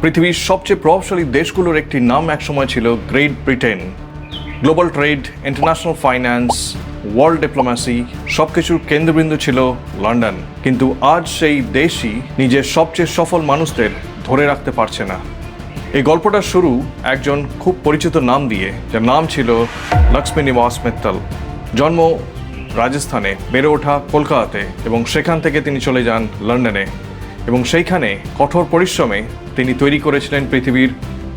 পৃথিবীর সবচেয়ে প্রভাবশালী দেশগুলোর একটি নাম একসময় ছিল great Britain. Global trade, international finance, world diplomacy সবকিছুর কেন্দ্রবিন্দু ছিল লন্ডন। কিন্তু আজ সেই দেশই নিজের সবচেয়ে সফল মানুষদের ধরে রাখতে পারছে না। এই গল্পটার শুরু একজন খুব পরিচিত নাম দিয়ে, যার নাম ছিল লক্ষ্মী নিবাস মিত্তল। জন্ম রাজস্থানে, বেড়ে ওঠা কলকাতাতে এবং সেখান থেকে তিনি চলে যান লন্ডনে এবং সেইখানে কঠোর পরিশ্রমে তিনি তৈরি করেছিলেন পৃথিবীর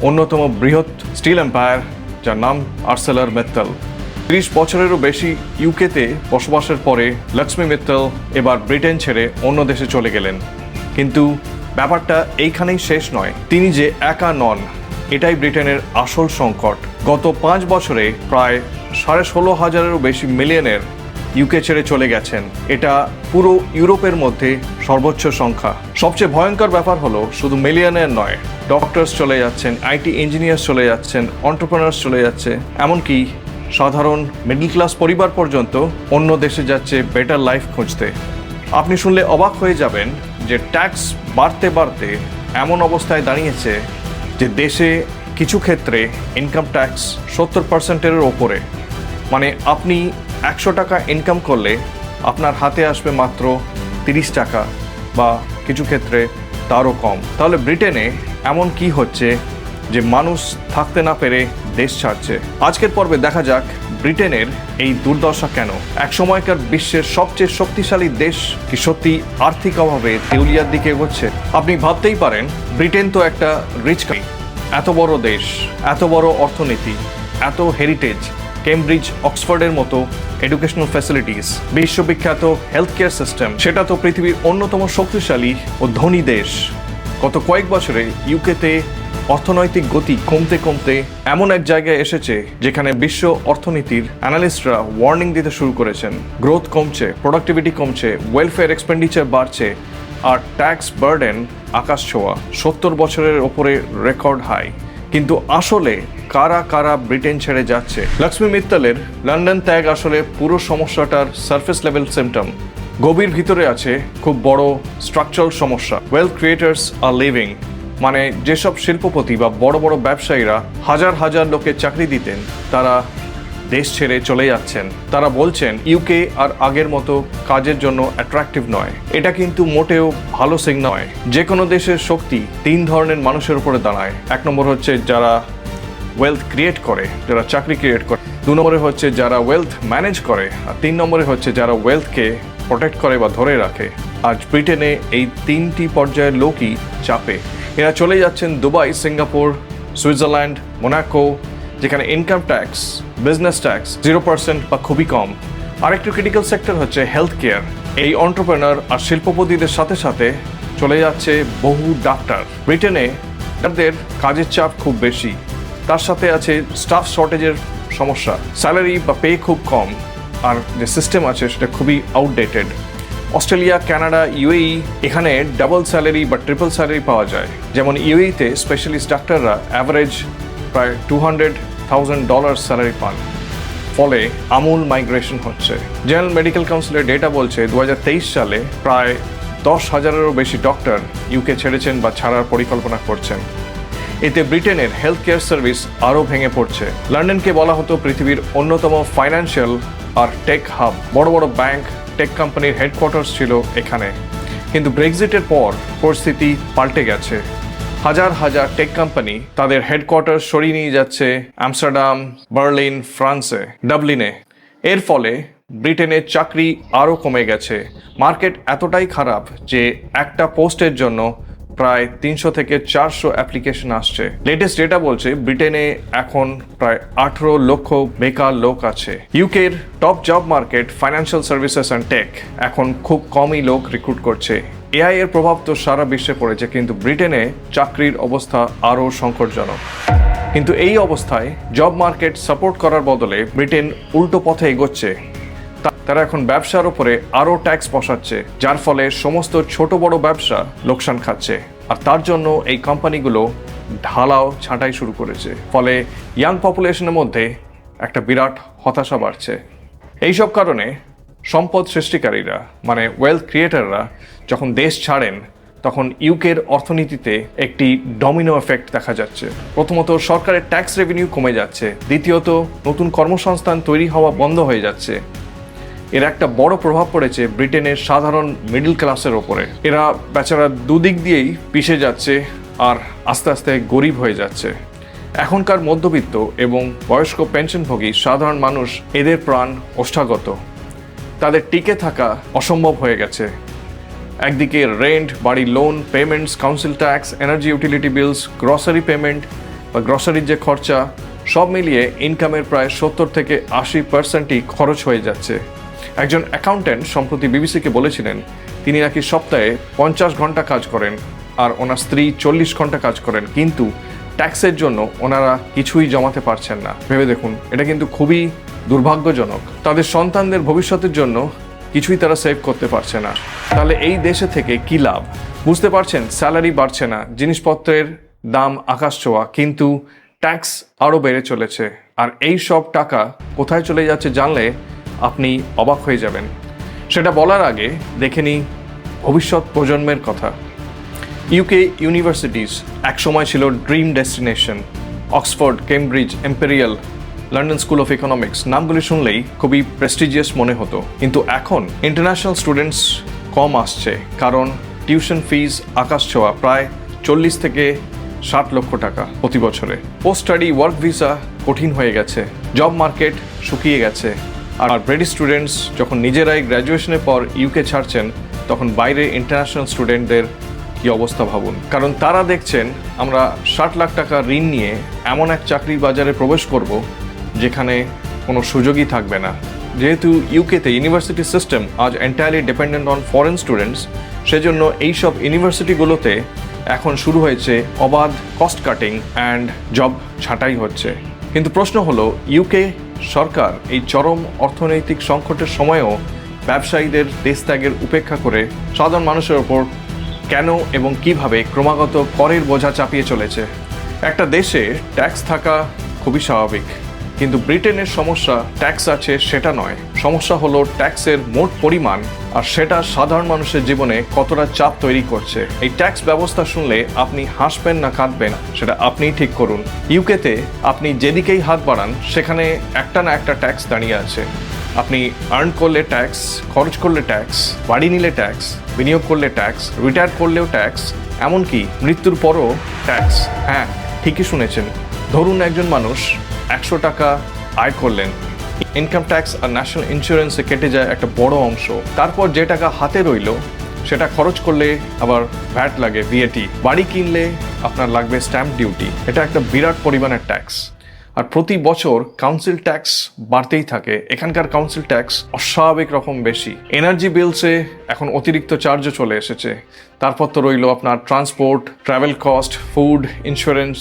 অন্যতম বৃহৎ স্টিল এম্পায়ার, যার নাম আর্সেলার মিত্তল। 30 বছরেরও বেশি ইউকেতে বসবাসের পরে লক্ষ্মী মিত্তল এবার ব্রিটেন ছেড়ে অন্য দেশে চলে গেলেন। কিন্তু ব্যাপারটা এইখানেই শেষ নয়। তিনি যে একা নন, এটাই ব্রিটেনের আসল সংকট। গত 5 বছরে প্রায় 16,500-এরও বেশি মিলিয়নের ইউকে ছেড়ে চলে গেছেন। এটা পুরো ইউরোপের মধ্যে সর্বোচ্চ সংখ্যা। সবচেয়ে ভয়ঙ্কর ব্যাপার হলো শুধু মিলিয়নের নয়, ডক্টরস চলে যাচ্ছেন, আইটি ইঞ্জিনিয়ার্স চলে যাচ্ছেন, এন্টারপ্রেনার্স চলে যাচ্ছে, এমনকি সাধারণ মিডল ক্লাস পরিবার পর্যন্ত অন্য দেশে যাচ্ছে বেটার লাইফ খুঁজতে। আপনি শুনলে অবাক হয়ে যাবেন যে ট্যাক্স বাড়তে বাড়তে এমন অবস্থায় দাঁড়িয়েছে যে দেশে কিছু ক্ষেত্রে ইনকাম ট্যাক্স 70%-এর ওপরে। মানে আপনি 100 টাকা ইনকাম করলে আপনার হাতে আসবে মাত্র 30 টাকা বা কিছু ক্ষেত্রে তারও কম। তাহলে ব্রিটেনে এমন কি হচ্ছে যে মানুষ থাকতে না পেরে দেশ ছাড়ছে? আজকের পর্বে দেখা যাক ব্রিটেনের এই দুর্দশা কেন। এক সময়কার বিশ্বের সবচেয়ে শক্তিশালী দেশ কি সত্যি আর্থিক অভাবে দেউলিয়ার দিকে এগোচ্ছে? আপনি ভাবতেই পারেন, ব্রিটেন তো একটা রিচ কান্ট্রি, এত বড় দেশ, এত বড় অর্থনীতি, এত হেরিটেজ, কেমব্রিজ, অক্সফোর্ডের মতো এডুকেশনাল ফ্যাসিলিটিস, বিশ্ববিখ্যাত হেলথ কেয়ার সিস্টেম, সেটা তো পৃথিবীর অন্যতম শক্তিশালী ও ধনী দেশ। গত কয়েক বছরে ইউকেতে অর্থনৈতিক গতি কমতে কমতে এমন এক জায়গায় এসেছে যেখানে বিশ্ব অর্থনীতির অ্যানালিস্টরা ওয়ার্নিং দিতে শুরু করেছেন। গ্রোথ কমছে, প্রোডাক্টিভিটি কমছে, ওয়েলফেয়ার এক্সপেন্ডিচার বাড়ছে, আর ট্যাক্স বার্ডেন আকাশ ছোঁয়া, 70 বছরের ওপরে রেকর্ড হাই। কিন্তু আসলে কারা কারা ব্রিটেন ছেড়ে যাচ্ছে? লক্ষ্মী মিত্তলের লন্ডন ত্যাগ আসলে পুরো সমস্যাটার সারফেস লেভেল সিম্পটম। গভীর ভিতরে আছে খুব বড় স্ট্রাকচারাল সমস্যা। ওয়েলথ ক্রিয়েটার্স আর লিভিং, মানে যেসব শিল্পপতি বা বড় বড় ব্যবসায়ীরা হাজার হাজার লোকের চাকরি দিতেন, তারা দেশ ছেড়ে চলে যাচ্ছেন। তারা বলছেন ইউকে আর আগের মতো কাজের জন্য অ্যাট্রাকটিভ নয়। এটা কিন্তু মোটেও ভালো সিগন্যাল নয়। যে কোনো দেশের শক্তি 3 ধরনের মানুষের উপরে দাঁড়ায়। 1 নম্বর হচ্ছে যারা ওয়েলথ ক্রিয়েট করে, যারা চাকরি ক্রিয়েট করে। 2 নম্বরে হচ্ছে যারা ওয়েলথ ম্যানেজ করে। আর 3 নম্বরে হচ্ছে যারা ওয়েলথকে প্রোটেক্ট করে বা ধরে রাখে। আজ ব্রিটেনে এই 3টি পর্যায়ের লোকই চাপে। এরা চলে যাচ্ছেন দুবাই, সিঙ্গাপুর, সুইজারল্যান্ড, মোনাকো, যেখানে ইনকাম ট্যাক্স, বিজনেস ট্যাক্স 0% বা খুবই কম। আরেকটি ক্রিটিক্যাল সেক্টর হচ্ছে হেলথ কেয়ার। এই এন্টারপ্রেনার আর শিল্পপতিদের সাথে সাথে চলে যাচ্ছে বহু ডাক্তার। ব্রিটেনে ডাক্তারদের কাজের চাপ খুব বেশি, তার সাথে আছে স্টাফ শর্টেজের সমস্যা, স্যালারি বা পে খুব কম, আর যে সিস্টেম আছে সেটা খুবই আউটডেটেড। অস্ট্রেলিয়া, কানাডা, ইউএই, এখানে ডাবল স্যালারি বা ট্রিপল স্যালারি পাওয়া যায়। যেমন ইউএইতে স্পেশালিস্ট ডাক্তাররা অ্যাভারেজ প্রায় $200,000 স্যালারি পান। ফলে আমূল মাইগ্রেশন হচ্ছে। জেনারেল মেডিকেল কাউন্সিলের ডেটা বলছে 2023 সালে প্রায় 10,000-এরও বেশি ডক্টর ইউকে ছেড়েছেন বা ছাড়ার পরিকল্পনা করছেন। এতে ব্রিটেনের হেলথ কেয়ার সার্ভিস আরও ভেঙে পড়ছে। লন্ডনকে বলা হতো পৃথিবীর অন্যতম ফাইন্যান্সিয়াল আর টেক হাব। বড় বড় ব্যাংক, টেক কোম্পানির হেডকোয়ার্টার্স ছিল এখানে। কিন্তু ব্রেক্সিটের পর পরিস্থিতি পাল্টে গেছে। হাজার হাজার টেক কোম্পানি তাদের হেডকোয়ার্টার সরিয়ে নিয়ে যাচ্ছে আমস্টারডাম, বার্লিন, ফ্রান্সে, ডাবলিনে। এর ফলে ব্রিটেনের চাকরি আরও কমে গেছে। মার্কেট এতটাই খারাপ যে একটা পোস্টের জন্য প্রায় 300 থেকে 400 অ্যাপ্লিকেশন আসছে। লেটেস্ট ডেটা বলছে ব্রিটেনে এখন প্রায় 18 লক্ষ বেকার লোক আছে। ইউকের top job market financial services and tech, এখন খুব কমই লোক রিক্রুট করছে। এআই এর প্রভাব তো সারা বিশ্বে পড়েছে, কিন্তু ব্রিটেনে চাকরির অবস্থা আরও সংকটজনক। কিন্তু এই অবস্থায় জব মার্কেট সাপোর্ট করার বদলে ব্রিটেন উল্টো পথে এগোচ্ছে। তারা এখন ব্যবসার উপরে আরও ট্যাক্স বসাচ্ছে, যার ফলে সমস্ত ছোট বড় ব্যবসা লোকসান খাচ্ছে। আর তার জন্য এই কোম্পানিগুলো ঢালাও ছাঁটাই শুরু করেছে। ফলে ইয়াং পপুলেশনের মধ্যে একটা বিরাট হতাশা বাড়ছে। এইসব কারণে সম্পদ সৃষ্টিকারীরা, মানে ওয়েলথ ক্রিয়েটাররা, যখন দেশ ছাড়েন তখন ইউকের অর্থনীতিতে একটি ডমিনো এফেক্ট দেখা যাচ্ছে। প্রথমত সরকারের ট্যাক্স রেভিনিউ কমে যাচ্ছে, দ্বিতীয়ত নতুন কর্মসংস্থান তৈরি হওয়া বন্ধ হয়ে যাচ্ছে। এর একটা বড় প্রভাব পড়েছে ব্রিটেনের সাধারণ মিডল ক্লাসের ওপরে। এরা বেচারা দুদিক দিয়েই পিষে যাচ্ছে আর আস্তে আস্তে গরিব হয়ে যাচ্ছে। এখনকার মধ্যবিত্ত এবং বয়স্ক পেনশনভোগী সাধারণ মানুষ এদের প্রাণ ওষ্ঠাগত, তাদের টিকে থাকা অসম্ভব হয়ে গেছে। একদিকে রেন্ট, বাড়ি loan, payments, council tax, energy utility বিলস, গ্রসারি পেমেন্ট বা গ্রসারির যে খরচা, সব মিলিয়ে ইনকামের প্রায় 70 থেকে 80% খরচ হয়ে যাচ্ছে। একজন অ্যাকাউন্ট্যান্ট সম্প্রতি বিবিসিকে বলেছিলেন তিনি নাকি সপ্তাহে 50 ঘন্টা কাজ করেন আর ওনার স্ত্রী 40 ঘন্টা কাজ করেন, কিন্তু ট্যাক্সের জন্য ওনারা কিছুই জমাতে পারছেন না। ভেবে দেখুন, এটা কিন্তু খুবই দুর্ভাগ্যজনক। তাদের সন্তানদের ভবিষ্যতের জন্য কিছুই তারা সেভ করতে পারছে না। তাহলে এই দেশে থেকে কি লাভ? বুঝতে পারছেন, স্যালারি বাড়ছে না, জিনিসপত্রের দাম আকাশ ছোঁয়া, কিন্তু ট্যাক্স আরও বেড়ে চলেছে। আর এই সব টাকা কোথায় চলে যাচ্ছে জানলে আপনি অবাক হয়ে যাবেন। সেটা বলার আগে দেখে নিই ভবিষ্যৎ প্রজন্মের কথা। ইউকে ইউনিভার্সিটিস একসময় ছিল dream destination. Oxford, Cambridge, Imperial, London school of economics, নামগুলি শুনলেই খুবই প্রেস্টিজিয়াস মনে হতো। কিন্তু এখন ইন্টারন্যাশনাল স্টুডেন্টস কম আসছে, কারণ টিউশন ফিজ আকাশ ছোঁয়া, প্রায় 40 থেকে 60 লক্ষ টাকা প্রতি বছরে। পোস্ট স্টাডি ওয়ার্ক ভিসা কঠিন হয়ে গেছে, জব মার্কেট শুকিয়ে গেছে। আর ব্রিটিশ স্টুডেন্টস যখন নিজেরাই গ্র্যাজুয়েশনের পর ইউকে ছাড়ছেন, তখন বাইরে ইন্টারন্যাশনাল স্টুডেন্টদের কি অবস্থা ভাবুন। কারণ তারা দেখছেন আমরা 60 লাখ টাকা ঋণ নিয়ে এমন এক চাকরির বাজারে প্রবেশ করব যেখানে কোনো সুযোগই থাকবে না। যেহেতু ইউকেতে ইউনিভার্সিটি সিস্টেম আজ entirely dependent on foreign students, সেজন্য এইসব ইউনিভার্সিটিগুলোতে এখন শুরু হয়েছে অবাধ কস্ট কাটিং অ্যান্ড জব ছাঁটাই হচ্ছে। কিন্তু প্রশ্ন হলো, ইউকে সরকার এই চরম অর্থনৈতিক সংকটের সময়েও ব্যবসায়ীদের দেশ ত্যাগের উপেক্ষা করে সাধারণ মানুষের ওপর কেন এবং কিভাবে ক্রমাগত করের বোঝা চাপিয়ে চলেছে? একটা দেশে ট্যাক্স থাকা খুবই স্বাভাবিক, কিন্তু ব্রিটেনের সমস্যা ট্যাক্স আছে সেটা নয়, সমস্যা হলো ট্যাক্সের মোট পরিমাণ, আর সেটা সাধারণ মানুষের জীবনে কতটা চাপ তৈরি করছে। এই ট্যাক্স ব্যবস্থা শুনলে আপনি হাসবেন না কাঁদবেন সেটা আপনিই ঠিক করুন। ইউকেতে আপনি যেদিকেই হাত বাড়ান সেখানে একটা না একটা ট্যাক্স দাঁড়িয়ে আছে। আপনি আর্ন করলে ট্যাক্স, খরচ করলে ট্যাক্স, বাড়ি নিলে ট্যাক্স, বিনিয়োগ করলে ট্যাক্স, রিটায়ার করলেও ট্যাক্স, এমনকি মৃত্যুর পরও ট্যাক্স। হ্যাঁ, ঠিকই শুনেছেন। ধরুন একজন মানুষ 100 টাকা আয় করলেন, ইনকাম ট্যাক্স আর ন্যাশনাল ইন্স্যুরেন্সে কেটে যায় একটা বড় অংশ। তারপর যে টাকা হাতে রইল সেটা খরচ করলে আবার ভ্যাট লাগে, ভিএটি। বাড়ি কিনলে আপনার লাগবে স্ট্যাম্প ডিউটি। এটা একটা বিরাট পরিমাণের ট্যাক্স। আর প্রতি বছর কাউন্সিল ট্যাক্স বাড়তেই থাকে। এখানকার কাউন্সিল ট্যাক্স অস্বাভাবিক রকম বেশি। এনার্জি বিলসে এখন অতিরিক্ত চার্জও চলে এসেছে। তারপর তো রইল আপনার transport, travel cost, food, insurance,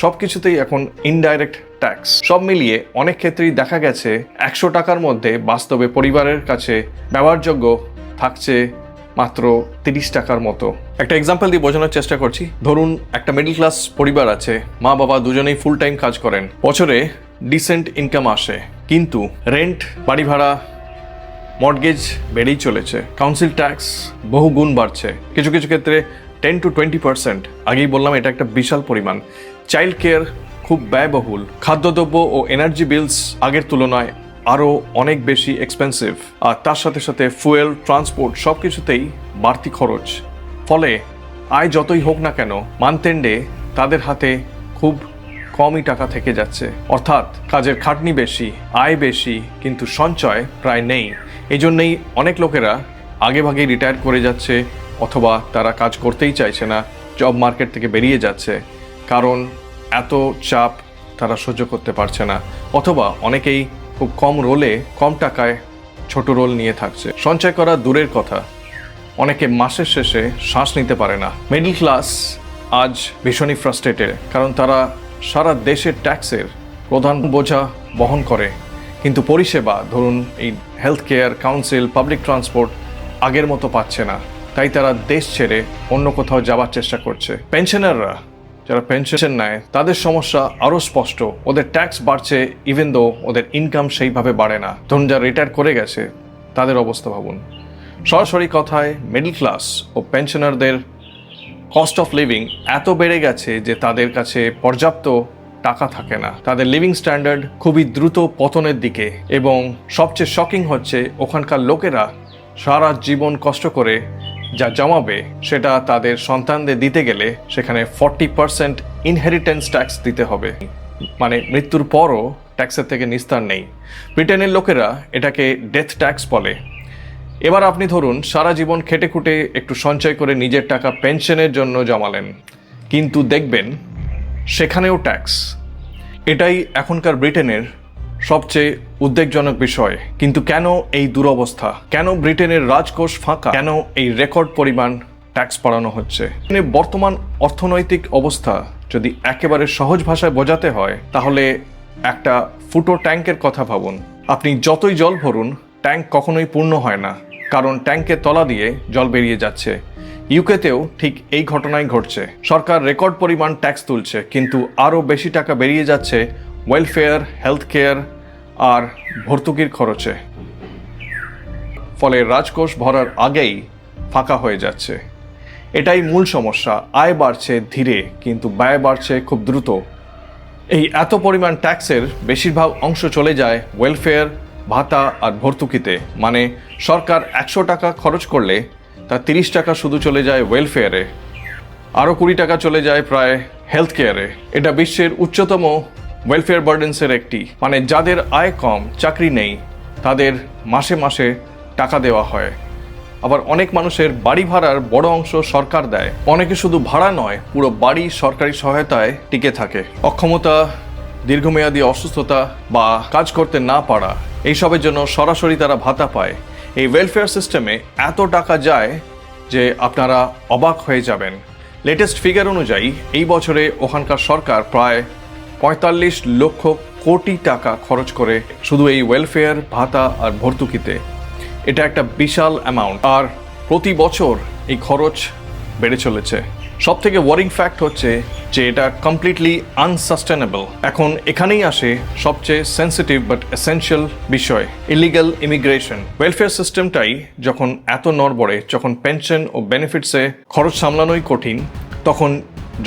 সব কিছুতেই এখন ইনডাইরেক্ট ট্যাক্স। সব মিলিয়ে অনেক ক্ষেত্রেই দেখা গেছে 100 টাকার মধ্যে বাস্তবে পরিবারের কাছে ব্যবহারযোগ্য থাকছে মাত্র 30 টাকার মতো। একটা এক্সাম্পল দিয়ে বোঝানোর চেষ্টা করছি। ধরুন একটা মিডল ক্লাস পরিবার আছে, মা বাবা দুজনেই ফুল টাইম কাজ করেন, বছরে ডিসেন্ট ইনকাম আসে, কিন্তু রেন্ট, বাড়ি ভাড়া, মর্টগেজ বেড়েই চলেছে, কাউন্সিল ট্যাক্স বহু গুণ বাড়ছে, কিছু কিছু ক্ষেত্রে 10 to 20%। আগেই বললাম এটা একটা বিশাল পরিমাণ। চাইল্ড কেয়ার খুব ব্যয়বহুল, খাদ্যদ্রব্য ও এনার্জি বিলস আগের তুলনায় আরও অনেক বেশি এক্সপেন্সিভ, আর তার সাথে সাথে ফুয়েল, ট্রান্সপোর্ট সব কিছুতেই বাড়তি খরচ। ফলে আয় যতই হোক না কেন, মান্থ এন্ডে তাদের হাতে খুব কমই টাকা থেকে যাচ্ছে। অর্থাৎ কাজের খাটনি বেশি, আয় বেশি, কিন্তু সঞ্চয় প্রায় নেই। এই জন্যেই অনেক লোকেরা আগেভাগেই রিটায়ার করে যাচ্ছে, অথবা তারা কাজ করতেই চাইছে না, জব মার্কেট থেকে বেরিয়ে যাচ্ছে, কারণ এত চাপ তারা সহ্য করতে পারছে না। অথবা অনেকেই খুব কম রোলে, কম টাকায় ছোট রোল নিয়ে থাকছে। সঞ্চয় করা দূরের কথা, অনেকে মাসের শেষে শ্বাস নিতে পারে না। মিডল ক্লাস আজ ভীষণই ফ্রাস্ট্রেটেড, কারণ তারা সারা দেশের ট্যাক্সের প্রধান বোঝা বহন করে, কিন্তু পরিষেবা, ধরুন এই health care, council, public transport আগের মতো পাচ্ছে না। তাই তারা দেশ ছেড়ে অন্য কোথাও যাওয়ার চেষ্টা করছে। পেনশনাররা যারা পেনশন নেয় তাদের সমস্যা আরও স্পষ্ট। ওদের ট্যাক্স বাড়ছে ইভেন দো ওদের ইনকাম সেইভাবে বাড়ে না। ধরুন যারা রিটায়ার করে গেছে তাদের অবস্থা ভাবুন। সরাসরি কথায় মিডল ক্লাস ও পেনশনারদের কস্ট অফ লিভিং এত বেড়ে গেছে যে তাদের কাছে পর্যাপ্ত টাকা থাকে না, তাদের লিভিং স্ট্যান্ডার্ড খুবই দ্রুত পতনের দিকে। এবং সবচেয়ে শকিং হচ্ছে ওখানকার লোকেরা সারা জীবন কষ্ট করে যা জমাবে সেটা তাদের সন্তানদের দিতে গেলে সেখানে 40% ইনহেরিটেন্স ট্যাক্স দিতে হবে, মানে মৃত্যুর পরও ট্যাক্সের থেকে নিস্তার নেই। ব্রিটেনের লোকেরা এটাকে ডেথ ট্যাক্স বলে। এবার আপনি ধরুন সারা জীবন খেটে খুঁটে একটু সঞ্চয় করে নিজের টাকা পেনশনের জন্য জমালেন, কিন্তু দেখবেন সেখানেও ট্যাক্স। এটাই এখনকার ব্রিটেনের সবচেয়ে উদ্বেগজনক বিষয়। কিন্তু কেন এই দুরবস্থা? কেন ব্রিটেনের রাজকোষ ফাঁকা? কেন এই রেকর্ড পরিমাণ ট্যাক্স বাড়ানো হচ্ছে? বর্তমান অর্থনৈতিক অবস্থা যদি একেবারে সহজ ভাষায় বোঝাতে হয় তাহলে একটা ফুটো ট্যাঙ্কের কথা ভাবুন। আপনি যতই জল ভরুন ট্যাঙ্ক কখনোই পূর্ণ হয় না, কারণ ট্যাঙ্কের তলা দিয়ে জল বেরিয়ে যাচ্ছে। ইউকেতেও ঠিক এই ঘটনাই ঘটছে। সরকার রেকর্ড পরিমাণ ট্যাক্স তুলছে, কিন্তু আরও বেশি টাকা বেরিয়ে যাচ্ছে ওয়েলফেয়ার, হেলথ কেয়ার আর ভর্তুকির খরচে। ফলে রাজকোষ ভরার আগেই ফাঁকা হয়ে যাচ্ছে। এটাই মূল সমস্যা। আয় বাড়ছে ধীরে, কিন্তু ব্যয় বাড়ছে খুব দ্রুত। এই এত পরিমাণ ট্যাক্সের বেশিরভাগ অংশ চলে যায় ওয়েলফেয়ার, ভাতা আর ভর্তুকিতে। মানে সরকার 100 টাকা খরচ করলে তার 30 টাকা শুধু চলে যায় ওয়েলফেয়ারে, আরও 20 টাকা চলে যায় প্রায় হেলথ কেয়ারে। এটা বিশ্বের উচ্চতম ওয়েলফেয়ার বার্ডেন্সের একটি। মানে যাদের আয় কম, চাকরি নেই, তাদের মাসে মাসে টাকা দেওয়া হয়। আবার অনেক মানুষের বাড়ি ভাড়ার বড় অংশ সরকার দেয়। অনেকে শুধু ভাড়া নয়, পুরো বাড়ি সরকারি সহায়তায় টিকে থাকে। অক্ষমতা, দীর্ঘমেয়াদী অসুস্থতা বা কাজ করতে না পারা, এইসবের জন্য সরাসরি তারা ভাতা পায়। এই ওয়েলফেয়ার সিস্টেমে এত টাকা যায় যে আপনারা অবাক হয়ে যাবেন। লেটেস্ট ফিগার অনুযায়ী এই বছরে ওখানকার সরকার প্রায় 45 লক্ষ কোটি টাকা খরচ করে শুধু এই ওয়েলফেয়ার, ভাতা আর ভর্তুকিতে। এটা একটা বিশাল অ্যামাউন্ট, আর প্রতি বছর এই খরচ বেড়ে চলেছে। সব থেকে ওয়ারিং ফ্যাক্ট হচ্ছে যে এটা কমপ্লিটলি আনসাস্টেনেবল। এখন এখানেই আসে সবচেয়ে সেন্সিটিভ বাট এসেনশিয়াল বিষয়, ইলিগাল ইমিগ্রেশন। ওয়েলফেয়ার সিস্টেমটাই যখন এত নড়বড়ে, যখন পেনশন ও বেনিফিটসে খরচ সামলানোই কঠিন, তখন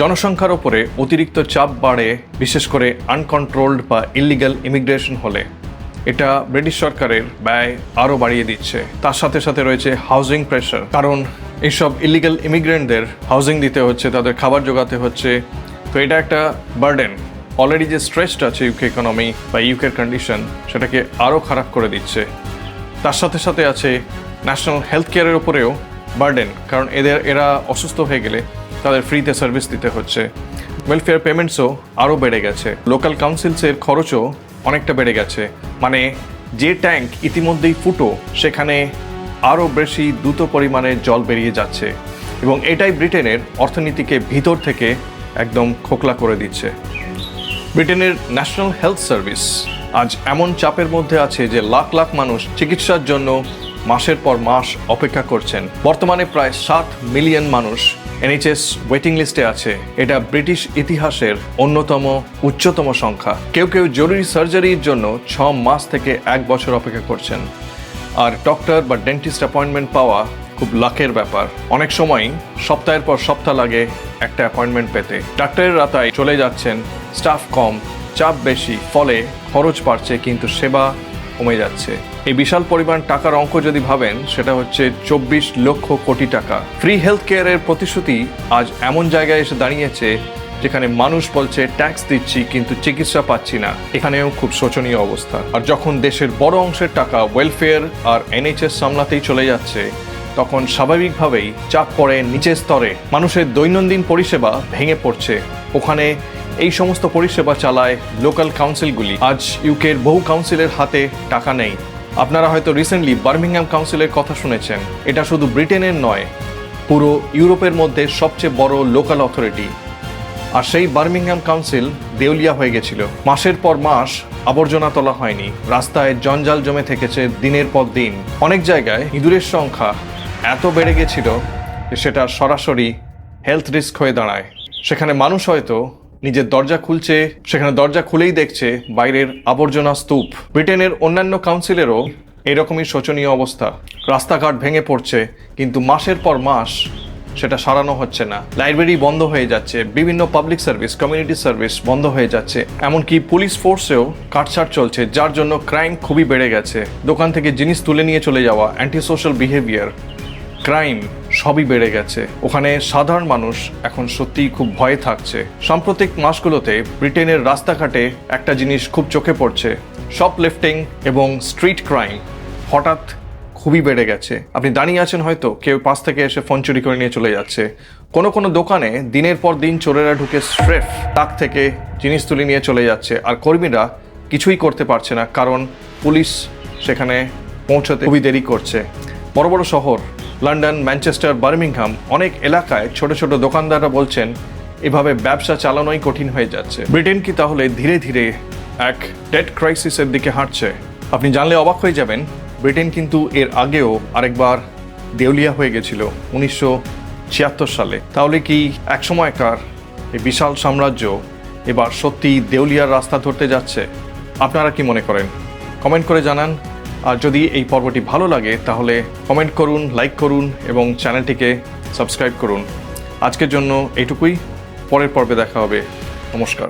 জনসংখ্যার ওপরে অতিরিক্ত চাপ বাড়ে, বিশেষ করে আনকন্ট্রোলড বা ইলিগাল ইমিগ্রেশন হলে। এটা ব্রিটিশ সরকারের ব্যয় আরও বাড়িয়ে দিচ্ছে। তার সাথে সাথে রয়েছে হাউজিং প্রেশার, কারণ এইসব ইলিগাল ইমিগ্রেন্টদের হাউজিং দিতে হচ্ছে, তাদের খাবার জোগাতে হচ্ছে। তো এটা একটা বার্ডেন। অলরেডি যে স্ট্রেসড আছে ইউকে ইকোনমি বা ইউকের কন্ডিশন, সেটাকে আরও খারাপ করে দিচ্ছে। তার সাথে সাথে আছে ন্যাশনাল হেলথ কেয়ারের ওপরেও বার্ডেন, কারণ এরা অসুস্থ হয়ে গেলে তাদের ফ্রিতে সার্ভিস দিতে হচ্ছে। ওয়েলফেয়ার পেমেন্টসও আরও বেড়ে গেছে। লোকাল কাউন্সিলসের খরচও অনেকটা বেড়ে গেছে। মানে যে ট্যাঙ্ক ইতিমধ্যেই ফুটো, সেখানে আরও বেশি দ্রুত পরিমাণে জল বেরিয়ে যাচ্ছে। এবং এটাই ব্রিটেনের অর্থনীতিকে ভিতর থেকে একদম খোকলা করে দিচ্ছে। ব্রিটেনের ন্যাশনাল হেলথ সার্ভিস আজ এমন চাপের মধ্যে আছে যে লাখ লাখ মানুষ চিকিৎসার জন্য মাসের পর মাস অপেক্ষা করছেন। বর্তমানে প্রায় 7 মিলিয়ন মানুষ NHS ওয়েটিং লিস্টে আছে। এটা ব্রিটিশ ইতিহাসের অন্যতম উচ্চতম সংখ্যা। কেউ কেউ জরুরি সার্জারির জন্য 6 মাস থেকে 1 বছর অপেক্ষা করছেন। আর ডক্টর বা ডেন্টিস্ট অ্যাপয়েন্টমেন্ট পাওয়া খুব লাকের ব্যাপার। অনেক সময় সপ্তাহের পর সপ্তাহ লাগে একটা অ্যাপয়েন্টমেন্ট পেতে। ডাক্তারেরা তাই চলে যাচ্ছেন, স্টাফ কম, চাপ বেশি, ফলে খরচ বাড়ছে কিন্তু সেবা কমে যাচ্ছে। এই বিশাল পরিমাণ টাকার অঙ্ক যদি ভাবেন, সেটা হচ্ছে 24 লক্ষ কোটি টাকা। ফ্রি হেলথ কেয়ারের প্রতিশ্রুতি আজ এমন জায়গায় এসে দাঁড়িয়েছে যেখানে মানুষ বলছে ট্যাক্স দিচ্ছি কিন্তু চিকিৎসা পাচ্ছি না। এখানেও খুব শোচনীয় অবস্থা। আর যখন দেশের বড় অংশের টাকা ওয়েলফেয়ার আর NHS সামলাতেই চলে যাচ্ছে, তখন স্বাভাবিকভাবেই চাপ পড়ে নিচের স্তরে। মানুষের দৈনন্দিন পরিষেবা ভেঙে পড়ছে। ওখানে এই সমস্ত পরিষেবা চালায় লোকাল কাউন্সিলগুলি। আজ ইউকের বহু কাউন্সিলের হাতে টাকা নেই। আপনারা হয়তো রিসেন্টলি বার্মিংহাম কাউন্সিলের কথা শুনেছেন। এটা শুধু ব্রিটেনের নয়, পুরো ইউরোপের মধ্যে সবচেয়ে বড় লোকাল অথরিটি। আর সেই বার্মিংহাম কাউন্সিল দেউলিয়া হয়ে গেছিল। মাসের পর মাস আবর্জনা তোলা হয়নি, রাস্তায় জঞ্জাল জমে থেকেছে দিনের পর দিন। অনেক জায়গায় ইঁদুরের সংখ্যা এত বেড়ে গেছিল যে সেটা সরাসরি হেলথ রিস্ক হয়ে দাঁড়ায়। সেখানে মানুষ হয়তো নিজের দরজা খুলছে, সেখানে দরজা খুলেই দেখছে বাইরের আবর্জনা স্তূপ। ব্রিটেনের অন্যান্য কাউন্সিলেরও এরকমই শোচনীয় অবস্থা। রাস্তাঘাট ভেঙে পড়ছে, কিন্তু মাসের পর মাস সেটা সারানো হচ্ছে না, লাইব্রেরি বন্ধ হয়ে যাচ্ছে, বিভিন্ন পাবলিক সার্ভিস, কমিউনিটি সার্ভিস বন্ধ হয়ে যাচ্ছে, এমনকি পুলিশ ফোর্সেও কাটছাট চলছে, যার জন্য ক্রাইম খুবই বেড়ে গেছে। দোকান থেকে জিনিস তুলে নিয়ে চলে যাওয়া, অ্যান্টি সোশ্যাল বিহেভিয়ার, ক্রাইম সবই বেড়ে গেছে। ওখানে সাধারণ মানুষ এখন সত্যিই খুব ভয়ে থাকছে। সাম্প্রতিক মাসগুলোতে ব্রিটেনের রাস্তাঘাটে একটা জিনিস খুব চোখে পড়ছে, শপলিফটিং এবং স্ট্রিট ক্রাইম হঠাৎ খুবই বেড়ে গেছে। আপনি দাঁড়িয়ে আছেন, হয়তো কেউ পাশ থেকে এসে ফোন চুরি করে নিয়ে চলে যাচ্ছে। কোনো কোনো দোকানে দিনের পর দিন চোরেরা ঢুকে স্ট্রেফ তাক থেকে জিনিস তুলে নিয়ে চলে যাচ্ছে, আর কর্মীরা কিছুই করতে পারছে না, কারণ পুলিশ সেখানে পৌঁছতে খুবই দেরি করছে। বড় বড় শহর লন্ডন, ম্যানচেস্টার, বার্মিংহাম, অনেক এলাকায় ছোট ছোট দোকানদাররা বলছেন এভাবে ব্যবসা চালানোই কঠিন হয়ে যাচ্ছে। ব্রিটেন কি তাহলে ধীরে ধীরে এক ডেট ক্রাইসিসের দিকে হাঁটছে? আপনি জানলে অবাক হয়ে যাবেন, ব্রিটেন কিন্তু এর আগেও আরেকবার দেউলিয়া হয়ে গেছিল 1976 সালে। তাহলে কি একসময়কার এই বিশাল সাম্রাজ্য এবার সত্যি দেউলিয়ার রাস্তা ধরতে যাচ্ছে? আপনারা কি মনে করেন? কমেন্ট করে জানান। আর যদি এই পর্বটি ভালো লাগে তাহলে কমেন্ট করুন, লাইক করুন এবং চ্যানেলটিকে সাবস্ক্রাইব করুন। আজকের জন্য এইটুকুই, পরের পর্বে দেখা হবে। নমস্কার।